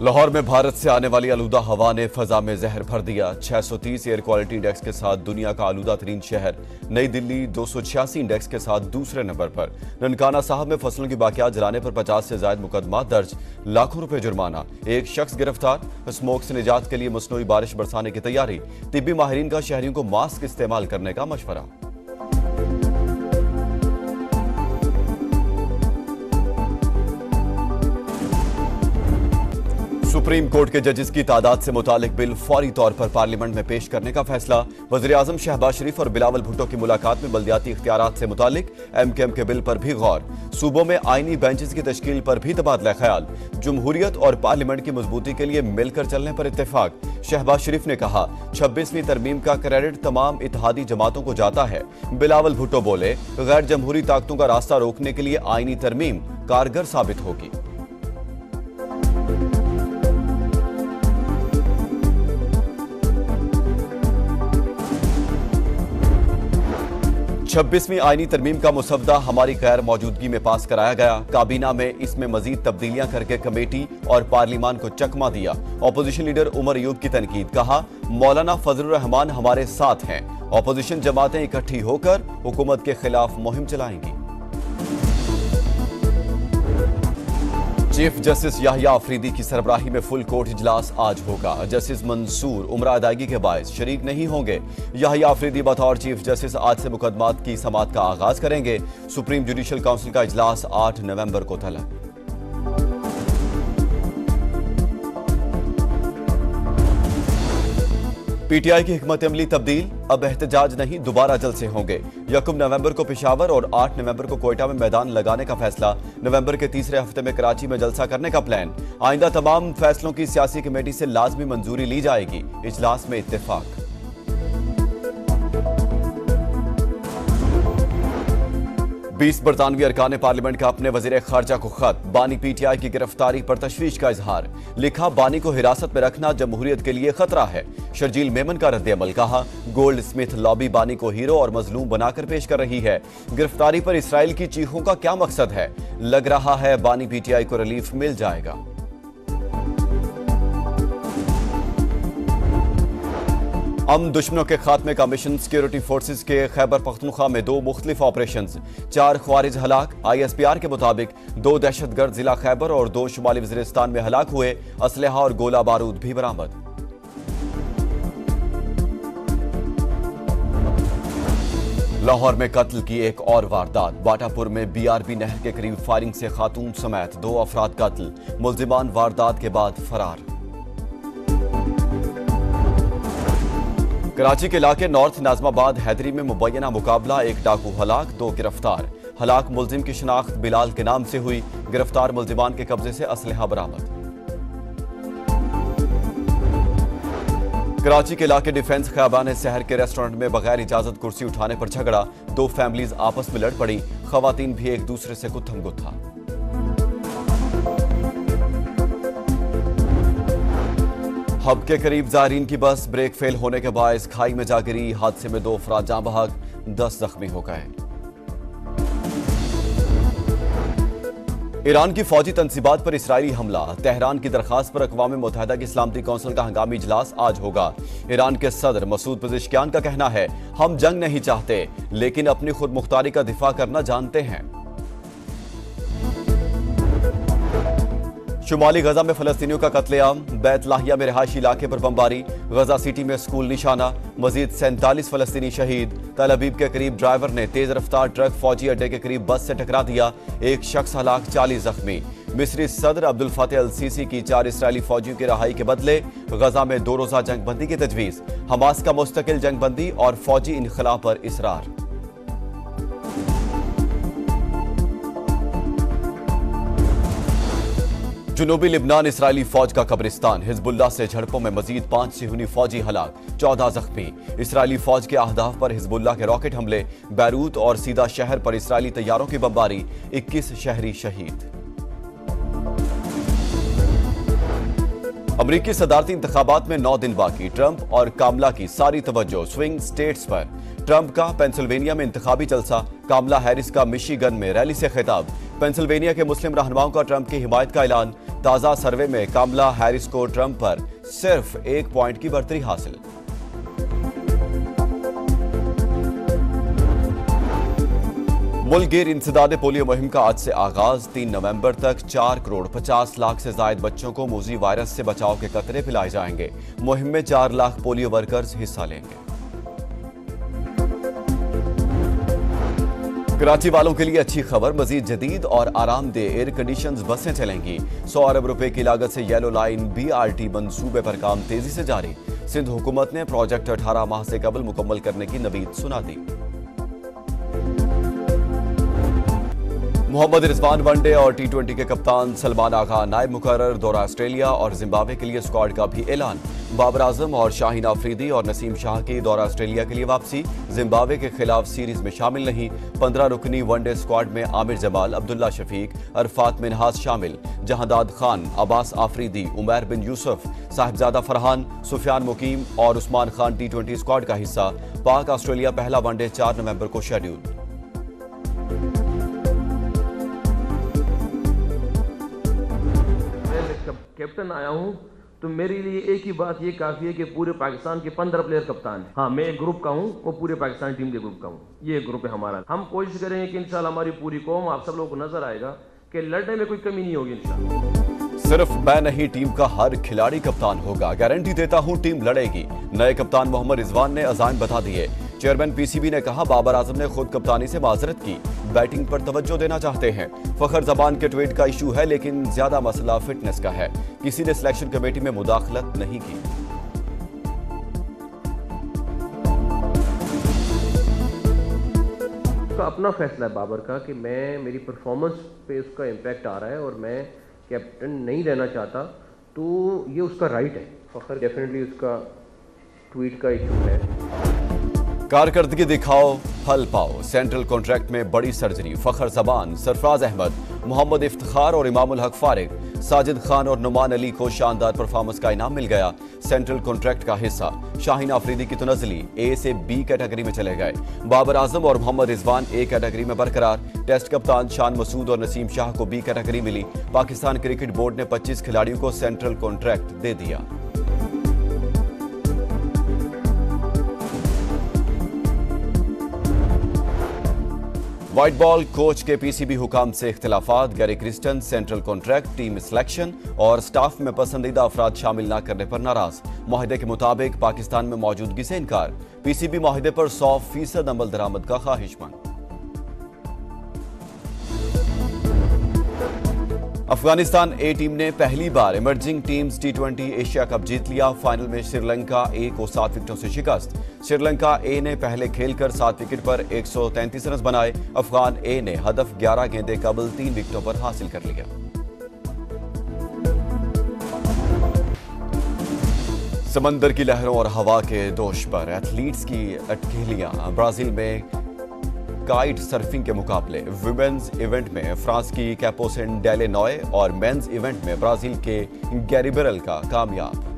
लाहौर में भारत से आने वाली आलूदा हवा ने फजा में जहर भर दिया। 630 एयर क्वालिटी इंडेक्स के साथ दुनिया का आलूदा तरीन शहर नई दिल्ली 286 इंडेक्स के साथ दूसरे नंबर पर। ननकाना साहब में फसलों की बाकियात जलाने पर 50 से ज्यादा मुकदमा दर्ज, लाखों रुपए जुर्माना, एक शख्स गिरफ्तार। स्मोक से निजात के लिए मसनूई बारिश बरसाने की तैयारी। तिब्बी माहिरीन का शहरियों को मास्क इस्तेमाल करने का मशवरा। सुप्रीम कोर्ट के जजेस की तादाद से मुतालिक बिल फौरी तौर पर पार्लियामेंट में पेश करने का फैसला। वज़ीर-ए-आज़म शहबाज शरीफ और बिलावल भुट्टो की मुलाकात में बल्दियाती इख्तियारात से मुतालिक एमकेएम के बिल पर भी गौर। सूबों में आईनी बेंचेस की तश्कील पर भी तबादला ख्याल। जमहूरियत और पार्लियामेंट की मजबूती के लिए मिलकर चलने पर इत्तेफाक। शहबाज शरीफ ने कहा 26वीं तरमीम का क्रेडिट तमाम इत्तेहादी जमातों को जाता है। बिलावल भुट्टो बोले गैर जमहूरी ताकतों का रास्ता रोकने के लिए आईनी तरमीम कारगर साबित होगी। 26वीं आईनी तरमीम का मुसवदा हमारी गैर मौजूदगी में पास कराया गया। काबीना में इसमें मजीद तब्दीलियां करके कमेटी और पार्लियामान को चकमा दिया। अपोजिशन लीडर उमर अयूब की तनकीद, कहा मौलाना फजलुर रहमान हमारे साथ हैं। अपोजिशन जमातें इकट्ठी होकर हुकूमत के खिलाफ मुहिम चलाएंगी। चीफ जस्टिस याहिया अफरीदी की सरबराही में फुल कोर्ट इजलास आज होगा। जस्टिस मंसूर उम्र अदायगी के बायस शरीक नहीं होंगे। याहिया अफरीदी बतौर चीफ जस्टिस आज से मुकदमात की समाअत का आगाज करेंगे। सुप्रीम जुडिशल काउंसिल का इजलास 8 नवंबर को तलब। पीटीआई की हिकमत अमली तब्दील, अब एहतजाज नहीं दोबारा जलसे होंगे। 1 नवंबर को पेशावर और 8 नवंबर को कोयटा में मैदान लगाने का फैसला। नवंबर के तीसरे हफ्ते में कराची में जलसा करने का प्लान। आइंदा तमाम फैसलों की सियासी कमेटी से लाजमी मंजूरी ली जाएगी। इजलास में इत्तेफाक। बीस बरतानवी अरकान पार्लियामेंट का अपने वजीर खारजा को खत। बानी पीटीआई की गिरफ्तारी पर तशवीश का इजहार। लिखा बानी को हिरासत में रखना जमहूरियत के लिए खतरा है। शर्जील मेमन का रद्द-ए-अमल, कहा गोल्ड स्मिथ लॉबी बानी को हीरो और मजलूम बनाकर पेश कर रही है। गिरफ्तारी पर इसराइल की चीखों का क्या मकसद है? लग रहा है बानी पीटीआई को रिलीफ मिल जाएगा। अमन दुश्मनों के खात्मे का मिशन। सिक्योरिटी फोर्सेस के खैबर पख्तूनख्वा में 2 मुख्तलिफ ऑपरेशंस, 4 ख्वारिज हलाक। ISPR के मुताबिक 2 दहशतगर्द जिला खैबर और 2 शुमाली वज़ीरिस्तान में हलाक हुए। असलहा और गोला बारूद भी बरामद। लाहौर में कत्ल की एक और वारदात। बाटापुर में BRB नहर के करीब फायरिंग से खातून समेत 2 अफराद कत्ल। मुल्जिमान वारदात के बाद फरार। कराची के इलाके नॉर्थ नाजमाबाद हैदरी में मुबैना मुकाबला, एक डाकू हलाक, 2 गिरफ्तार। हलाक मुल्जिम की शिनाख्त बिलाल के नाम से हुई। गिरफ्तार मुल्जिमान के कब्जे से असलहा बरामद। कराची के इलाके डिफेंस खयाबान शहर के रेस्टोरेंट में बगैर इजाजत कुर्सी उठाने पर झगड़ा। 2 फैमिलीज आपस में लड़ पड़ी। खवातीन भी एक दूसरे से गुत्थम गुत्था। हब के करीब ज़ायरीन की बस ब्रेक फेल होने के बायस खाई में जा गिरी। हादसे में 2 अफराद जाँ बहक, 10 जख्मी हो गए। ईरान की फौजी तनसीबात पर इसराइली हमला। तेहरान की दरखास्त पर अक़वाम मुत्तहिदा की सलामती कौंसिल का हंगामी इजलास आज होगा। ईरान के सदर मसूद पेज़ेश्कियान का कहना है हम जंग नहीं चाहते, लेकिन अपनी खुद मुख्तारी का दिफा करना जानते हैं। शुमाली गजा में फलस्तीनियों का कत्लेआम। बैत लाहिया में रिहायशी इलाके पर बमबारी। गजा सिटी में स्कूल निशाना। मजीद 47 फलस्तीनी शहीद। तल अबीब के करीब ड्राइवर ने तेज रफ्तार ट्रक फौजी अड्डे के करीब बस से टकरा दिया। एक शख्स हलाक, 40 जख्मी। मिस्री सदर अब्दुल फतेह अल सीसी की 4 इसराइली फौजियों की रहाई के बदले गजा में 2 रोजा जंगबंदी की तजवीज। हमास का मुस्तकिल जंगबंदी और फौजी इनखला पर इसरार। जुनूबी लिबनान इसराइली फौज का कब्रिस्तान। हिजबुल्लाह से झड़पों में मजीद 5 सिहूनी फौजी हलाक, 14 जख्मी। इसराइली फौज के अहदाफ पर हिजबुल्लाह के रॉकेट हमले। बैरूत और सीदा शहर पर इसराइली तैयारों की बमबारी, 21 शहरी शहीद। अमरीकी सदारती इंतखाबात में 9 दिन बाकी। ट्रंप और कामला की सारी तवज्जो स्विंग स्टेट्स पर। ट्रंप का पेंसिल्वेनिया में इंतखाबी जलसा। कामला हैरिस का मिशिगन में रैली से खिताब। पेंसिल्वेनिया के मुस्लिम रहनुमाओं का ट्रंप की हिमायत का ऐलान। ताजा सर्वे में कामला हैरिस को ट्रंप पर सिर्फ 1 पॉइंट की बढ़तरी हासिल। मुल्कगीर इंसदाद पोलियो मुहिम का आज से आगाज। 3 नवंबर तक 4 करोड़ 50 लाख से जायद बच्चों को मोज़ी वायरस से बचाव के कतरे पिलाए जाएंगे। मुहिम में 4 लाख पोलियो वर्कर्स हिस्सा लेंगे। कराची वालों के लिए अच्छी खबर, मजीद जदीद और आरामदेह एयर कंडीशंस बसें चलेंगी। 100 अरब रुपए की लागत से येलो लाइन BRT मंसूबे पर काम तेजी से जारी। सिंध हुकूमत ने प्रोजेक्ट 18 माह से कबल मुकम्मल करने की नवीद सुना दी। मोहम्मद रिजवान वनडे और T20 के कप्तान, सलमान आगा नायब मुकर्रर। दौरा ऑस्ट्रेलिया और जिम्बाब्वे के लिए स्क्वाड का भी ऐलान। बाबर आजम और शाहीन आफरीदी और नसीम शाह की दौरा ऑस्ट्रेलिया के लिए वापसी। जिम्बाब्वे के खिलाफ सीरीज में शामिल नहीं। 15 रुकनी वनडे स्क्वाड में आमिर जमाल, अब्दुल्ला शफीक, अरफात मिनहास शामिल। जहांदाद खान, अब्बास आफरीदी, उमैर बिन यूसुफ, साहिबजादा फरहान, सुफियान मुकीम और उस्मान खान T20 स्क्वाड का हिस्सा। पाक ऑस्ट्रेलिया पहला वनडे 4 नवंबर को शेड्यूल। कैप्टन आया हूं तो मेरे लिए एक ही बात ये काफी है कि पूरे पाकिस्तान के 15 प्लेयर कप्तान हैं। हाँ, मैं एक ग्रुप का हूं, वो पूरे पाकिस्तान टीम के ग्रुप का हूं। ये ग्रुप है हमारा। हम कोशिश करेंगे कि इंशाल्लाह हमारी पूरी कौम, आप सब लोगों को नजर आएगा कि लड़ने में कोई कमी नहीं होगी इंशाल्लाह। सिर्फ मैं नहीं, टीम का हर खिलाड़ी कप्तान होगा। गारंटी देता हूं टीम लड़ेगी। नए कप्तान मोहम्मद रिजवान ने अज़ाइम बता दिए। चेयरमैन PCB ने कहा, बाबर आजम ने खुद कप्तानी से माजरत की, बैटिंग पर तवज्जो देना चाहते हैं। फखर जबान के ट्वीट का इशू है, लेकिन ज्यादा मसला फिटनेस का है। किसी ने सिलेक्शन कमेटी में मुदाखलत नहीं की। उसका अपना फैसला है बाबर का कि मेरी परफॉर्मेंस पे उसका इम्पैक्ट आ रहा है और मैं कैप्टन नहीं रहना चाहता, तो ये उसका राइट है। फखर डेफिनेटली उसका ट्वीट का इशू है। कारकर्दगी दिखाओ, फल पाओ। सेंट्रल कॉन्ट्रैक्ट में बड़ी सर्जरी। फखर जबान, सरफराज अहमद, मोहम्मद इफ्तिखार और इमामुल हक फारिग। साजिद खान और नुमान अली को शानदार परफॉर्मेंस का इनाम मिल गया। सेंट्रल कॉन्ट्रैक्ट का हिस्सा। शाहीन आफरीदी की तो नजली A से B कैटेगरी में चले गए। बाबर आजम और मोहम्मद रिजवान A कैटेगरी में बरकरार। टेस्ट कप्तान शान मसूद और नसीम शाह को B कैटेगरी मिली। पाकिस्तान क्रिकेट बोर्ड ने 25 खिलाड़ियों को सेंट्रल कॉन्ट्रैक्ट दे दिया। व्हाइट बॉल कोच के PCB हुकाम से इख्तिलाफात। Gary Kirsten central contract, team selection और स्टाफ में पसंदीदा अफराद शामिल न करने पर नाराज। मुआहदे के मुताबिक पाकिस्तान में मौजूदगी से इनकार। PCB मुआहदे पर 100% अमल दरामद का ख्वाहिशमंद। अफगानिस्तान A टीम ने पहली बार emerging teams T20 Asia cup जीत लिया। फाइनल में श्रीलंका A को 7 विकेटों से शिकस्त। श्रीलंका A ने पहले खेलकर 7 विकेट पर 133 रन बनाए। अफगान A ने हदफ 11 गेंदें कबल 3 विकेटों पर हासिल कर लिया। समंदर की लहरों और हवा के दोष पर एथलीट्स की अटकेलियां। ब्राजील में काइट सर्फिंग के मुकाबले। वुमेन्स इवेंट में फ्रांस की कैपोसिन डेले नॉय और मेंस इवेंट में ब्राजील के गैरिबेरल का कामयाब।